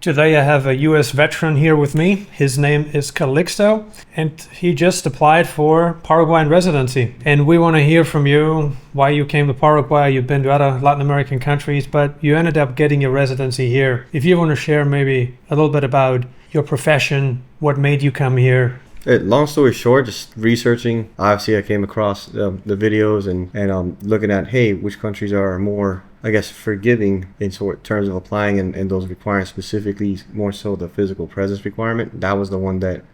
Today I have a US veteran here with me. His name is Calixto, and he just applied for Paraguayan residency. And we want to hear from you why you came to Paraguay. You've been to other Latin American countries, but you ended up getting your residency here. If you want to share maybe a little bit about your profession, what made you come here. Long story short, just researching. Obviously, I came across the videos and looking at, hey, which countries are more, I guess, forgiving in terms of applying and those requirements, specifically more so the physical presence requirement. That was the one that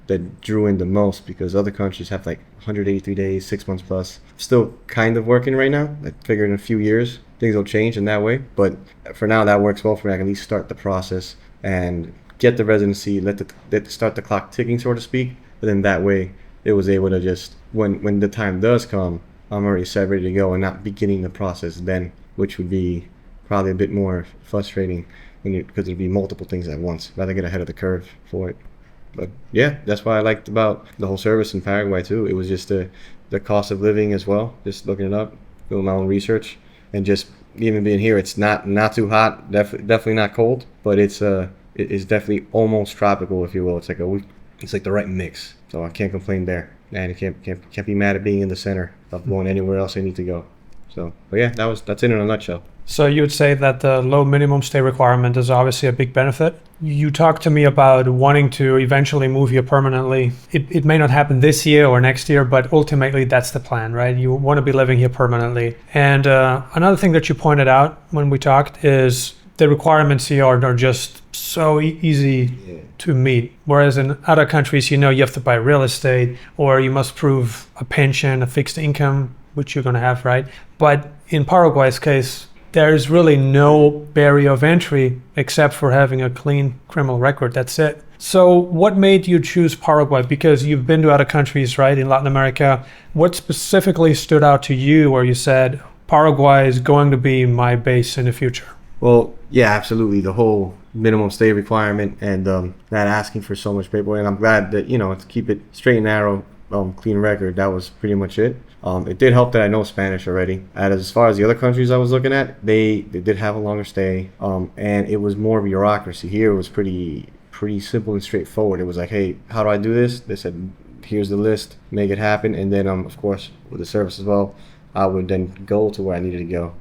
drew in the most, because other countries have like 183 days, 6 months plus. Still kind of working right now. I figured in a few years things will change in that way. But for now, that works well for me. I can at least start the process and get the residency, start the clock ticking, so to speak. But then that way, it was able to just, when the time does come, I'm already set, ready to go, and not beginning the process then, which would be probably a bit more frustrating because there'd be multiple things at once. Rather get ahead of the curve for it. But yeah, that's what I liked about the whole service in Paraguay too. It was just the cost of living as well. Just looking it up, doing my own research, and just even being here, it's not too hot, definitely not cold, but it's definitely almost tropical, if you will. It's like the right mix, so I can't complain there. And you can't be mad at being in the center of going anywhere else I need to go. So, but yeah, that's it in a nutshell. So you would say that the low minimum stay requirement is obviously a big benefit. You talked to me about wanting to eventually move here permanently. It may not happen this year or next year, but ultimately that's the plan, right? You want to be living here permanently. And another thing that you pointed out when we talked is the requirements here are just so easy to meet. Whereas in other countries, you have to buy real estate, or you must prove a pension, a fixed income, which you're going to have, right? But in Paraguay's case, there's really no barrier of entry except for having a clean criminal record. That's it. So what made you choose Paraguay? Because you've been to other countries, right, in Latin America. What specifically stood out to you where you said, Paraguay is going to be my base in the future? Well, yeah, absolutely. The whole minimum stay requirement and not asking for so much paperwork. And I'm glad that, to keep it straight and narrow, clean record, that was pretty much it. It did help that I know Spanish already. And as far as the other countries I was looking at, they did have a longer stay, and it was more bureaucracy. Here it was pretty simple and straightforward. It was like, hey, how do I do this? They said, here's the list, make it happen. And then, of course, with the service as well, I would then go to where I needed to go.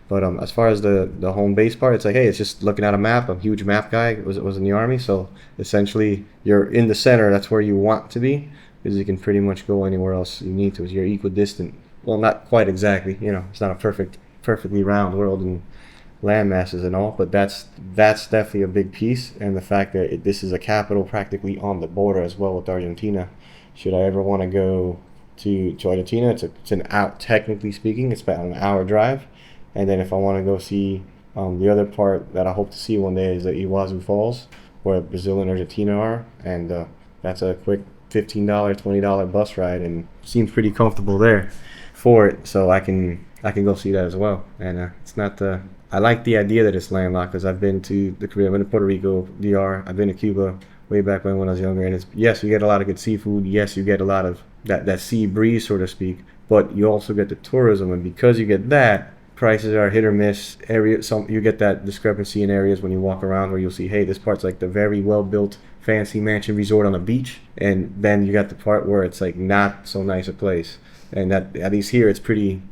But as far as the home base part, it's like, hey, it's just looking at a map. I'm a huge map guy. Was in the Army, so essentially you're in the center. That's where you want to be, because you can pretty much go anywhere else you need to. You're equidistant. Well, not quite exactly. It's not a perfectly round world and land masses and all, but that's definitely a big piece. And the fact that this is a capital practically on the border as well with Argentina. Should I ever want to go to Argentina, it's an hour, technically speaking, it's about an hour drive. And then if I want to go see the other part that I hope to see one day is the Iguazu Falls, where Brazil and Argentina are, and that's a quick $15, $20 bus ride, and seems pretty comfortable there for it. So I can go see that as well. And it's not I like the idea that it's landlocked, because I've been to the Caribbean, I've been to Puerto Rico, DR, I've been to Cuba way back when I was younger, and yes, you get a lot of good seafood, yes, you get a lot of that sea breeze, so to speak, but you also get the tourism, and because you get that, prices are hit or miss. You get that discrepancy in areas when you walk around, where you'll see, hey, this part's like the very well built fancy mansion resort on a beach, and then you got the part where it's like not so nice a place. And that, at least here, it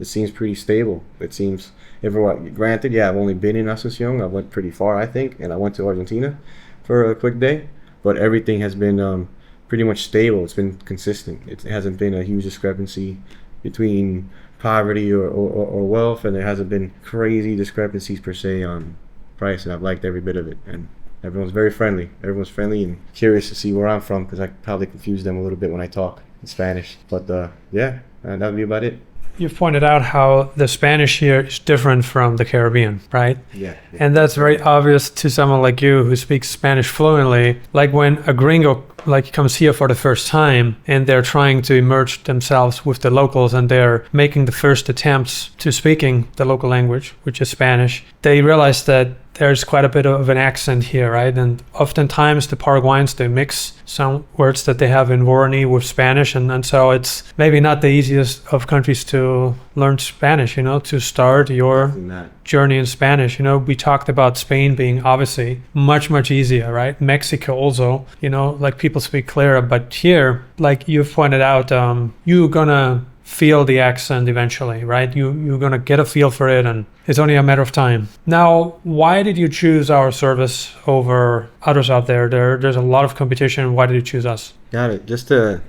seems pretty stable. It seems everyone. Granted, yeah, I've only been in Asunción. I went pretty far, I think, and I went to Argentina for a quick day, but everything has been pretty much stable. It's been consistent. It hasn't been a huge discrepancy between poverty or wealth, and there hasn't been crazy discrepancies per se on price, and I've liked every bit of it. And everyone's very friendly. Everyone's friendly and curious to see where I'm from, because I probably confuse them a little bit when I talk in Spanish. But yeah, that would be about it. You've pointed out how the Spanish here is different from the Caribbean, right? Yeah. And that's very obvious to someone like you who speaks Spanish fluently. Like when a gringo comes here for the first time and they're trying to immerse themselves with the locals, and they're making the first attempts to speaking the local language, which is Spanish, they realize that there's quite a bit of an accent here, right? And oftentimes the Paraguayans, they mix some words that they have in Guarani with Spanish, and so it's maybe not the easiest of countries to learn Spanish, to start your journey in Spanish. We talked about Spain being obviously much, much easier, right? Mexico also, like people speak clearer, but here, like you've pointed out, you're gonna feel the accent eventually, right? You're gonna get a feel for it, and it's only a matter of time. Now, why did you choose our service over others out there? There's a lot of competition. Why did you choose us? Got it. Just to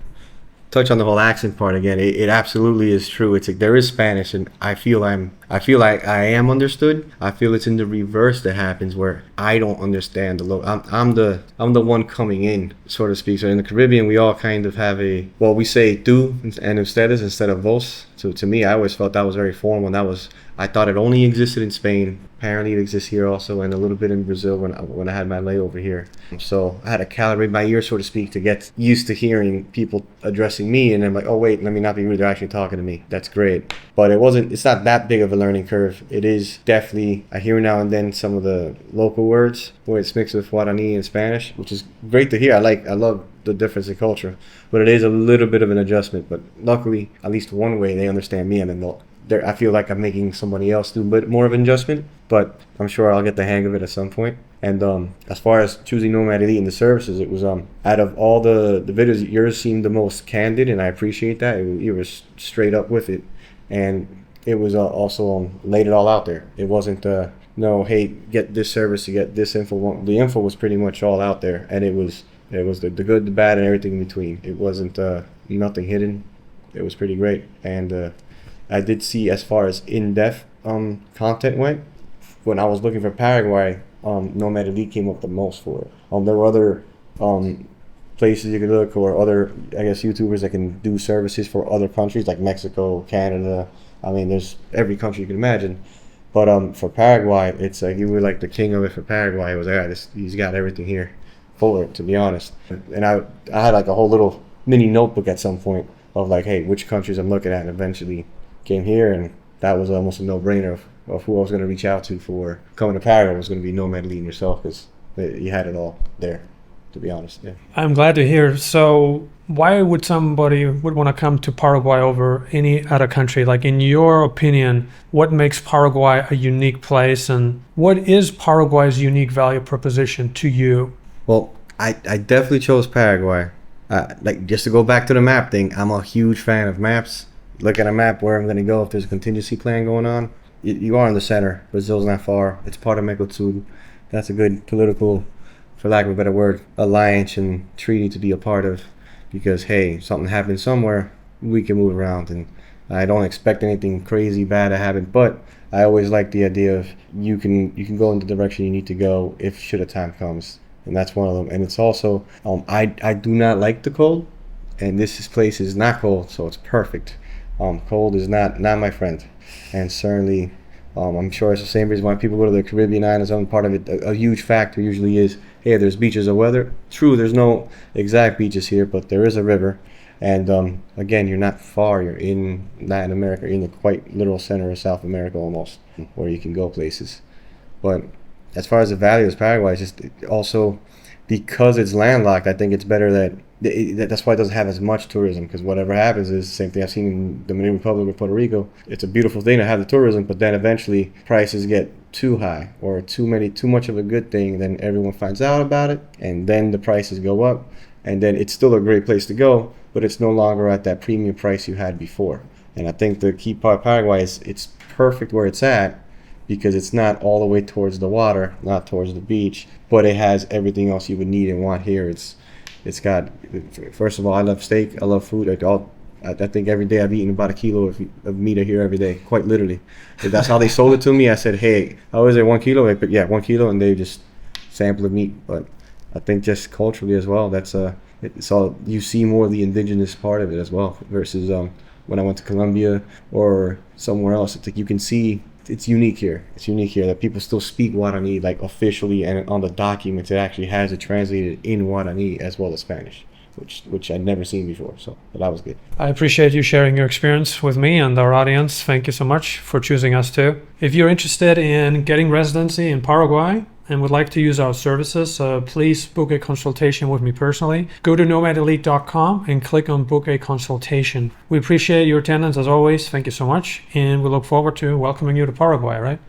touch on the whole accent part again, it absolutely is true. It's like there is Spanish, and I feel like I am understood. I feel it's in the reverse that happens, where I don't understand I'm the one coming in, so to speak. So in the Caribbean, we all kind of have we say tú and ustedes instead of vos. So to me, I always felt that was very formal. I thought it only existed in Spain. Apparently it exists here also, and a little bit in Brazil when I had my layover here. So I had to calibrate my ear, so to speak, to get used to hearing people addressing me, and I'm like, oh wait, let me not be rude, they're actually talking to me. That's great. But it's not that big of a learning curve. It is definitely, I hear now and then some of the local words where it's mixed with Guarani and Spanish, which is great to hear. I love the difference in culture, but it is a little bit of an adjustment. But luckily, at least one way, they understand me, and then I feel like I'm making somebody else do a bit more of an adjustment, but I'm sure I'll get the hang of it at some point. And as far as choosing Nomad Elite and the services, it was out of all the videos, yours seemed the most candid, and I appreciate that. You were straight up with it, and it was also laid it all out there. It wasn't no, hey, get this service to get this info. The info was pretty much all out there, and it was the good, the bad, and everything in between. It wasn't nothing hidden. It was pretty great. And I did see, as far as in-depth content went, when I was looking for Paraguay, Nomad Elite came up the most for it. There were other places you could look, or other, I guess, YouTubers that can do services for other countries like Mexico, Canada. I mean, there's every country you can imagine. But for Paraguay, it's like you were like the king of it for Paraguay. It was like, he's got everything here for it, to be honest. And I had like a whole little mini notebook at some point of like, hey, which countries I'm looking at, and eventually came here, and that was almost a no-brainer of who I was going to reach out to for coming to Paraguay. Was going to be Nomad Elite and yourself, because you had it all there, to be honest. Yeah. I'm glad to hear. So why would somebody want to come to Paraguay over any other country? Like, in your opinion, what makes Paraguay a unique place, and what is Paraguay's unique value proposition to you? Well, I definitely chose Paraguay. Like, just to go back to the map thing, I'm a huge fan of maps. Look at a map where I'm going to go if there's a contingency plan going on. You are in the center. Brazil's not far. It's part of Mercosur. That's a good political, for lack of a better word, alliance and treaty to be a part of, because, hey, something happens somewhere, we can move around. And I don't expect anything crazy bad to happen, but I always like the idea of you can go in the direction you need to go if should a time comes. And that's one of them. And it's also, I do not like the cold, and this place is not cold, so it's perfect. Cold is not my friend, and certainly I'm sure it's the same reason why people go to the Caribbean islands. Part of it, a huge factor usually is, hey, there's beaches or weather. True, there's no exact beaches here, but there is a river, and again, you're not far. You're in Latin America, in the quite literal center of South America almost, where you can go places. But as far as the value of Paraguay, it's just also because it's landlocked. I think it's better that's why it doesn't have as much tourism, because whatever happens is the same thing I've seen in the Dominican Republic or Puerto Rico. It's a beautiful thing to have the tourism, but then eventually prices get too high or too much of a good thing, then everyone finds out about it, and then the prices go up, and then it's still a great place to go, but it's no longer at that premium price you had before. And I think the key part of Paraguay is it's perfect where it's at, because it's not all the way towards the water, not towards the beach, but it has everything else you would need and want here. It's got, first of all, I love steak, I love food. I think every day I've eaten about a kilo of meat here every day, quite literally. If that's how they sold it to me, I said, hey, how is it, 1 kilo? But yeah, 1 kilo, and they just sample the meat. But I think just culturally as well, it's all, you see more of the indigenous part of it as well, versus when I went to Colombia or somewhere else. It's like you can see it's unique here. It's unique here that people still speak Guarani, like officially, and on the documents it actually has it translated in Guarani as well as Spanish, which I'd never seen before. So, but that was good. I appreciate you sharing your experience with me and our audience. Thank you so much for choosing us too. If you're interested in getting residency in Paraguay and would like to use our services, please book a consultation with me personally. Go to nomadelite.com and click on book a consultation. We appreciate your attendance as always. Thank you so much. And we look forward to welcoming you to Paraguay, right?